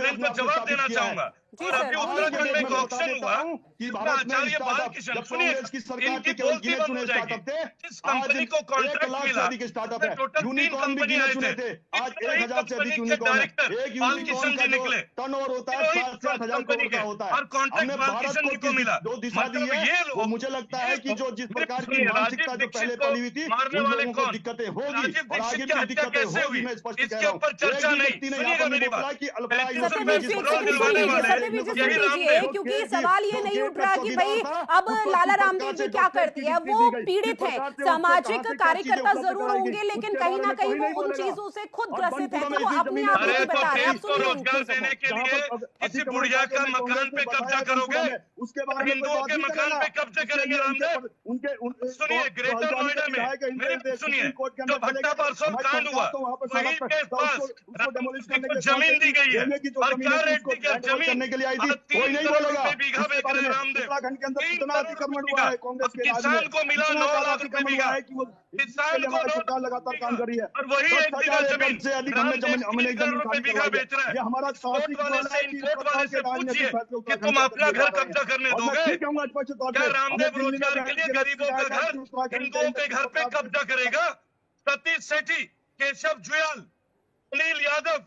इनको जवाब देना चाहूंगा। जी और सर। अभी उत्तराखंड में एक ऑक्शन हुआ कि भारत में आचार्य स्टार्टअप बालकिशन, जब सुनिए, कांग्रेस की सरकार इनकी थी केवल बोलती गिने बंद चुने हो जाएगी। स्टार्टअप थे। जिस कंपनी को 1 कॉन्ट्रैक्ट लाख से मिला अधिक स्टार्टअप है। टोटल 3 यूनिकॉर्न भी कंपनी गिने आए चुने थे। थे। आज इतने 1000 से अधिक कंपनी के यूनिकॉर्न है। डायरेक्टर एक यूनिकॉर्न बालकिशन का जी जो निकले, टर्नओवर होता है वही 7,000 कंपनी करोड़ के का होता है। और कॉन्ट्रैक्ट हमने भारत बालकिशन को जी को मिला। जो दिशा दी मतलब है ये वो लोग, मुझे लगता है कि जो जिस प्रकार की सुनिए, मानसिकता राजीव जो पहले दीक्षित को पली हुई थी मारने उन वाले लोगों को कौन? दिक्कतें होगी राजीव और आगे दीक्षित की भी हत्या दिक्कतें कैसे होगी। हुई? मैं स्पष्ट कह इसके रहा हूँ। ऊपर चर्चा एक भी नहीं। व्यक्ति ने सुनिएगा यहाँ पर मेरी बोला बात। कि अल्पराज 35 सत्यवीर रुपए जी की एक फ्रॉड सेकंड सुन दिलवाने लीजिए, वाले सत्यवीर जी सुन यही लीजिए, रामदेव। क्योंकि सवाल ये नहीं उठ रहा कि भाई अब लाला रामदेव जी क्या करती है, वो पीड़ित है, सामाजिक कार्यकर्ता जरूर होंगे, लेकिन कहीं ना कहीं वो उन चीजों से खुद ग्रसित है, तो वो अपने आप अरे ही तो बता रहे हैं। देश आप को सुनिए उन रोजगार चीजों देने को। के लिए किसी बुढ़िया का मकान पे कब्जा करोगे, हिंदुओं के मकान पे कब्जा करेंगे रामदेव। सुनिए, ग्रेटर नोएडा में मेरी बात सुनिए, जो भट्टा पार्सल कांड हुआ वहीं के पास को जमीन दी गई है और क्या रेट दी गई जमीन? आज 3 करोड़ रुपए बीघा बेच रहे रामदेव। 3 करोड़ रुपए बीघा। अब किसान को मिला 9 लाख रुपए बीघा। किसान को 9 लगातार काम कर रही है और वही 1 बीघा जमीन से अधिक रामदेव हमने 3 करोड़ रुपए बीघा बेच रहा है। ये हमारा कोर्ट वाले से कोर्ट वाले से पूछिए कि तुम अपना घर कब्जा करने दोगे? क्या रामदेव रोजगार के लिए गरीबों का घर, हिंदुओं के घर पे कब्जा करेगा? सतीश सेठी, केशव जुयाल, अनिल यादव,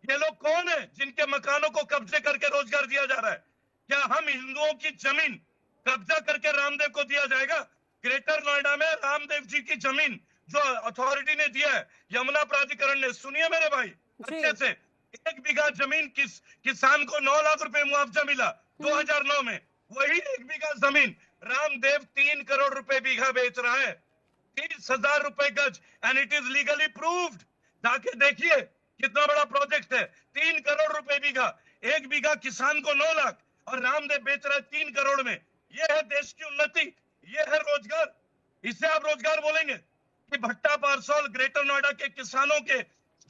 ये लोग कौन है जिनके मकानों को कब्जे करके रोजगार दिया जा रहा है? क्या हम हिंदुओं की जमीन कब्जा करके रामदेव को दिया जाएगा? ग्रेटर नोएडा में रामदेव जी की जमीन जो अथॉरिटी ने दिया है, यमुना प्राधिकरण ने, सुनिए मेरे भाई अच्छे से, 1 बीघा जमीन किसान को 9 लाख रुपए मुआवजा मिला 2009 में। वही 1 बीघा जमीन रामदेव 3 करोड़ रुपए बीघा बेच रहा है, 30,000 रुपए गज, and it is legally proved. जाके देखिए कितना बड़ा प्रोजेक्ट है। 3 करोड़ रुपए बीघा, 1 बीघा किसान को 9 लाख और रामदेव बेच रहा है 3 करोड़ में। ये है देश की उन्नति, ये है रोजगार। इसे आप रोजगार बोलेंगे कि भट्टा पारसौल ग्रेटर नोएडा के किसानों के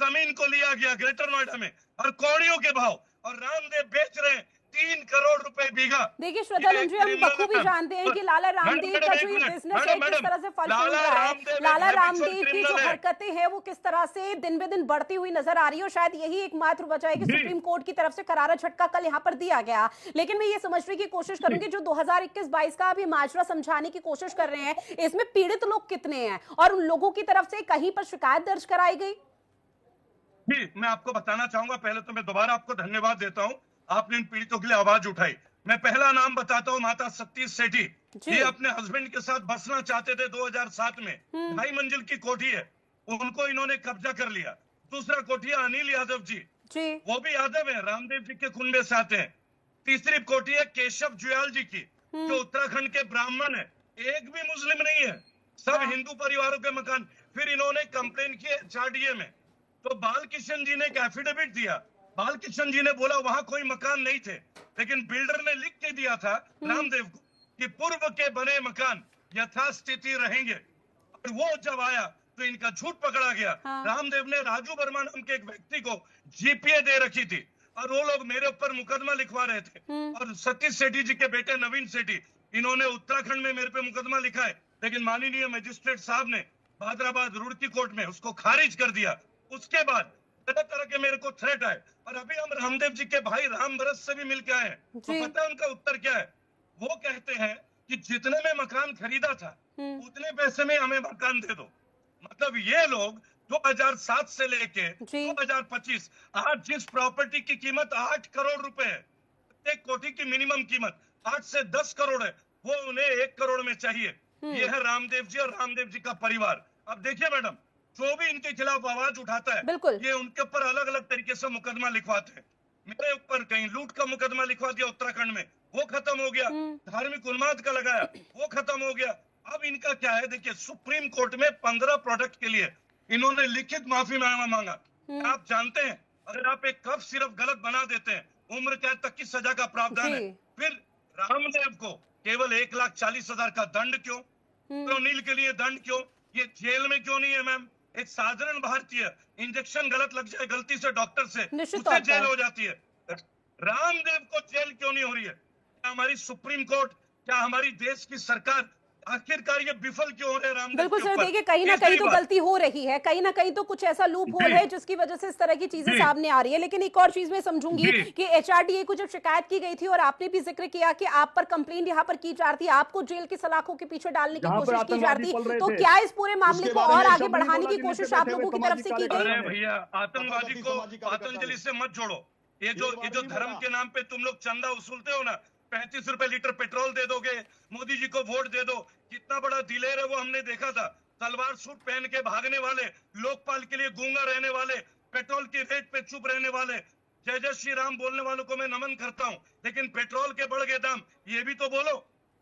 जमीन को लिया गया ग्रेटर नोएडा में और कौड़ियों के भाव, और रामदेव बेच रहे हैं 3 करोड़ रुपए बीघा। देखिए श्रद्धानंद जी, हम बखूबी जानते हैं कि लाला रामदेव का जो ये बिजनेस है किस तरह से फल फूल रहा है। लाला रामदेव की जो हरकतें हैं वो किस तरह से दिन ब दिन बढ़ती हुई नजर आ रही है, और शायद यही एकमात्र वजह है कि सुप्रीम कोर्ट की तरफ से करारा झटका कल यहाँ पर दिया गया। लेकिन मैं ये समझने की कोशिश करूंगी, जो 2021-22 का अभी माजरा समझाने की कोशिश कर रहे हैं, इसमें पीड़ित लोग कितने हैं और उन लोगों की तरफ से कहीं पर शिकायत दर्ज कराई गई? जी, मैं आपको बताना चाहूंगा। पहले तो मैं दोबारा आपको धन्यवाद देता हूं, आपने इन पीड़ितों के लिए आवाज उठाई। मैं पहला नाम बताता हूं, माता सतीश सेठी। ये अपने हस्बैंड के साथ बसना चाहते थे 2007 में। 2.5 मंजिल की कोठी है, उनको इन्होंने कब्जा कर लिया। दूसरा कोठी है अनिल यादव जी, वो भी यादव है, रामदेव जी के कुनबे से आते हैं। तीसरी कोठी है केशव जुयाल जी की, जो उत्तराखंड के ब्राह्मण है, एक भी मुस्लिम नहीं है, सब हिंदू परिवारों के मकान। फिर इन्होंने कंप्लेन की HRDA में, तो बालकिशन जी ने एक एफिडेविट दिया। बालकिशन जी ने बोला वहां कोई मकान नहीं थे, लेकिन बिल्डर ने लिख के दिया था रामदेव को कि पूर्व के बने मकान यथास्थिति रहेंगे। और वो जब आया तो इनका झूठ पकड़ा गया। रामदेव ने राजू वर्मा नाम के एक व्यक्ति को GPA दे रखी थी और वो लोग मेरे ऊपर मुकदमा लिखवा रहे थे। और सतीश सेठी जी के बेटे नवीन सेठी, इन्होंने उत्तराखंड में मेरे पे मुकदमा लिखा है, लेकिन माननीय मजिस्ट्रेट साहब ने हैदराबाद रुड़की कोर्ट में उसको खारिज कर दिया। उसके बाद तरह तरह के मेरे को थ्रेट आए, और अभी हम रामदेव जी के भाई राम भरत से भी मिलके आए हैं। तो पता है उनका उत्तर क्या है? वो कहते हैं कि जितने में मकान खरीदा था उतने पैसे में हमें मकान दे दो। मतलब ये लोग 2007 से लेके 2025 आज जिस प्रॉपर्टी की कीमत 8 करोड़ रुपए है, एक कोठी की मिनिमम कीमत 8 से 10 करोड़ है, वो उन्हें 1 करोड़ में चाहिए। ये है रामदेव जी और रामदेव जी का परिवार। अब देखिए मैडम, जो भी इनके खिलाफ आवाज उठाता है, ये उनके ऊपर अलग अलग तरीके से मुकदमा लिखवाते हैं। मेरे ऊपर कहीं लूट का मुकदमा लिखवा दिया उत्तराखंड में, वो खत्म हो गया। धार्मिक उन्माद का लगाया, वो खत्म हो गया। अब इनका क्या है, देखिए सुप्रीम कोर्ट में 15 प्रोडक्ट के लिए इन्होंने लिखित माफीनामा मांगा। आप जानते हैं, अगर आप एक कप सिर्फ गलत बना देते हैं, उम्र कैद तक की सजा का प्रावधान है। फिर रामदेव को केवल 1,40,000 का दंड क्यों? अनिल के लिए दंड क्यों? ये जेल में क्यों नहीं है मैम? एक साधारण भारतीय इंजेक्शन गलत लग जाए गलती से डॉक्टर से, उससे जेल हो जाती है। रामदेव को जेल क्यों नहीं हो रही है? क्या हमारी सुप्रीम कोर्ट, क्या हमारी देश की सरकार आखिरकार ये विफल क्यों हो रहे हैं रामदेव बिल्कुल के सर, ऊपर? देखिए कहीं ना तीसरी कहीं तो बात, गलती हो रही है, कहीं ना कहीं तो कुछ ऐसा लूप होल जी। है जिसकी वजह से इस तरह की चीजें जी। सामने आ रही है। लेकिन एक और चीज मैं समझूंगी जी। कि एचआरडीए को जब शिकायत की गई थी और आपने भी जिक्र किया कि आप पर कंप्लेंट यहाँ पर की जा रही थी, आपको जेल की सलाखों के पीछे डालने की जहाँ पर कोशिश की जा आतंकवादी रही पल थी, रहे तो थे। क्या इस पूरे मामले उसके को बारे और में आगे शब्द नहीं बढ़ाने बोला की जिनमें कोशिश से आप बैठे हुए लोगों की तरफ से की सामाजिक गई? अरे भैया आतंकवादी को सामाजिक कार्यकर्ता पतंजलि है। से मत जोड़ो। ये जो धर्म के नाम पे तुम लोग चंदा वसूलते हो ना, 35 रुपए लीटर पेट्रोल दे दोगे, मोदी जी को वोट दे दो, कितना बड़ा दिलेर है वो हमने देखा था। सलवार सूट पहन के भागने वाले, लोकपाल के लिए गूंगा रहने वाले, पेट्रोल की रेट पे चुप रहने वाले, जय जय श्री राम बोलने वालों को मैं नमन करता हूँ, लेकिन पेट्रोल के बढ़ गए दाम, ये भी तो बोलो।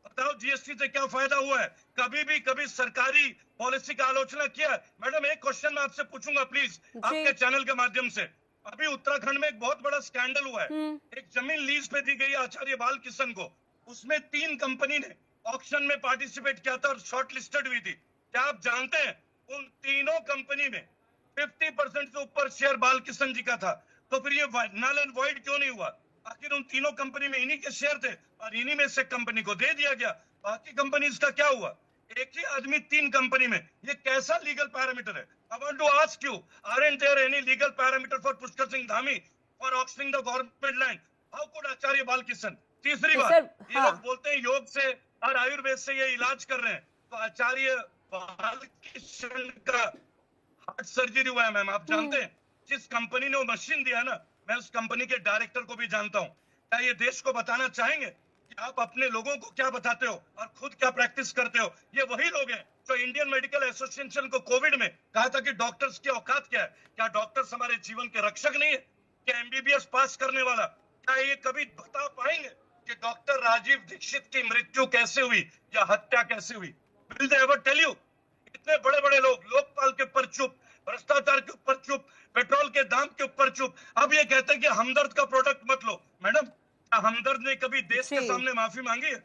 बताओ जीएसटी से क्या फायदा हुआ है? कभी सरकारी पॉलिसी का आलोचना किया है? मैडम एक क्वेश्चन मैं आपसे पूछूंगा प्लीज, आपके चैनल के माध्यम से। अभी उत्तराखंड में एक बहुत बड़ा स्कैंडल हुआ है। एक जमीन लीज पे दी गई आचार्य बालकिशन को, उसमें 3 कंपनी ने ऑक्शन में पार्टिसिपेट किया था और शॉर्ट लिस्टेड हुई थी। क्या आप जानते हैं उन तीनों कंपनी में 50% से ऊपर शेयर बालकिशन जी का था? तो फिर ये नल एंड वॉइड क्यों नहीं हुआ? आखिर उन तीनों कंपनी में इन्हीं के शेयर थे और इन्हीं में से कंपनी को दे दिया गया। बाकी कंपनीज का क्या हुआ? एक ही आदमी 3 कंपनी में, ये कैसा लीगल पैरामीटर है? I want to ask you, aren't there any legal parameter for Pushkar Singh Dhami for auctioning the government land? How could Acharya Balkishan? तीसरी तो बात, सर, ये हाँ। लोग बोलते हैं योग से और आयुर्वेद से ये इलाज कर रहे हैं, तो आचार्य बालकिशन का हार्ट सर्जरी हुआ है मैम, आप जानते हैं? जिस कंपनी ने वो मशीन दिया ना, मैं उस कंपनी के डायरेक्टर को भी जानता हूँ। क्या ये देश को बताना चाहेंगे कि आप अपने लोगों को क्या बताते हो और खुद क्या प्रैक्टिस करते हो? ये वही लोग हैं जो इंडियन मेडिकल एसोसिएशन को कोविड में कहा था कि डॉक्टर्स की औकात क्या है? क्या डॉक्टर्स हमारे जीवन के रक्षक नहीं है? क्या एमबीबीएस पास करने वाला, क्या ये कभी बता पाएंगे कि डॉक्टर राजीव दीक्षित की मृत्यु कैसे हुई या हत्या कैसे हुई? Will they ever tell you? इतने बड़े बड़े लोग लोकपाल के ऊपर चुप, भ्रष्टाचार के ऊपर चुप, पेट्रोल के दाम के ऊपर चुप, अब ये कहते हैं कि हमदर्द का प्रोडक्ट मत लो। मैडम, क्या हमदर्द ने कभी देश के जी। सामने माफी मांगी है?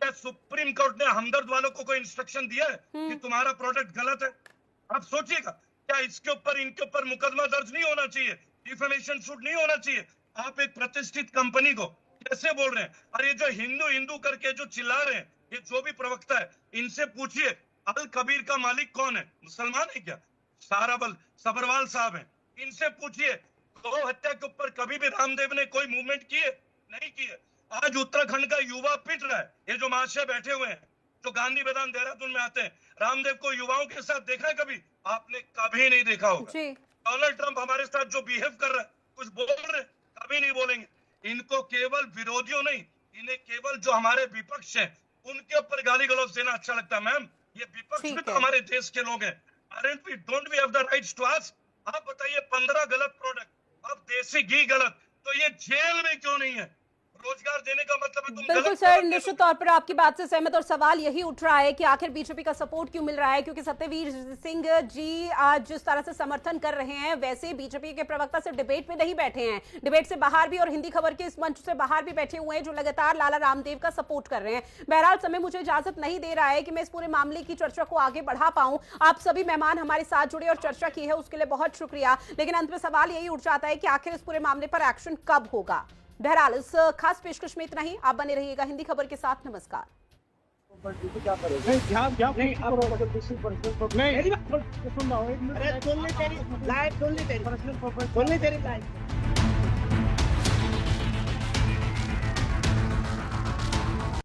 क्या सुप्रीम कोर्ट ने हमदर्द वालों को कोई इंस्ट्रक्शन दिया है कि तुम्हारा प्रोडक्ट गलत है? आप सोचिएगा, क्या इसके ऊपर इनके ऊपर मुकदमा दर्ज नहीं होना चाहिए? डिफेमेशन सूट नहीं होना चाहिए? आप एक प्रतिष्ठित कंपनी को कैसे बोल रहे हैं? और ये जो हिंदू हिंदू करके जो चिल्ला रहे हैं, ये जो भी प्रवक्ता है, इनसे पूछिए अल कबीर का मालिक कौन है? मुसलमान है क्या? साराबल सबरवाल साहब हैं, इनसे पूछिए गौ हत्या के ऊपर कभी भी रामदेव ने कोई मूवमेंट किए? नहीं किए। आज उत्तराखंड का युवा पिट रहा है। ये जो महाशय बैठे हुए हैं, जो गांधी मैदान देहरादून में आते हैं, रामदेव को युवाओं के साथ देखा है कभी? आपने कभी नहीं देखा होगा। जी। डोनाल्ड ट्रंप हमारे साथ जो बिहेव कर रहा है, कुछ बोल रहे हैं, कभी नहीं बोलेंगे। इनको केवल विरोधियों नहीं, इन्हें केवल जो हमारे विपक्ष हैं उनके ऊपर गाली गलौज देना अच्छा लगता है। मैम, ये विपक्ष भी ठीक तो है। हमारे देश के लोग हैं। Don't we have the rights to ask? आप बताइए 15 गलत प्रोडक्ट, अब देसी घी गलत, तो ये जेल में क्यों नहीं है? रोजगार देने का मतलब है तुम बिल्कुल गलत सर, प्रोडक्ट दे निश्चित दो। तौर पर आपकी बात से सहमत, और सवाल यही उठ रहा है कि आखिर बीजेपी का सपोर्ट क्यों मिल रहा है? क्योंकि सत्यवीर सिंह जी आज जिस तरह से समर्थन कर रहे हैं, वैसे बीजेपी के प्रवक्ता सिर्फ डिबेट में नहीं बैठे हैं, डिबेट से बाहर भी और हिंदी खबर के इस मंच से बाहर भी बैठे हुए हैं, जो लगातार लाला रामदेव का सपोर्ट कर रहे हैं। बहरहाल समय मुझे इजाजत नहीं दे रहा है कि मैं इस पूरे मामले की चर्चा को आगे बढ़ा पाऊं। आप सभी मेहमान हमारे साथ जुड़े और चर्चा की है, उसके लिए बहुत शुक्रिया। लेकिन अंत में सवाल यही उठ जाता है कि आखिर इस पूरे मामले पर एक्शन कब होगा? बहरहाल इस खास पेशकश में इतना ही। आप बने रहिएगा हिंदी खबर के साथ। नमस्कार। नहीं, ध्यान ध्यान नहीं, नहीं, आप नहीं, मेरी बात सुन रहा हूँ, एक मिनट। अरे सुन ली तेरी लाइव, सुन ली तेरी सुन ली तेरी लाइव।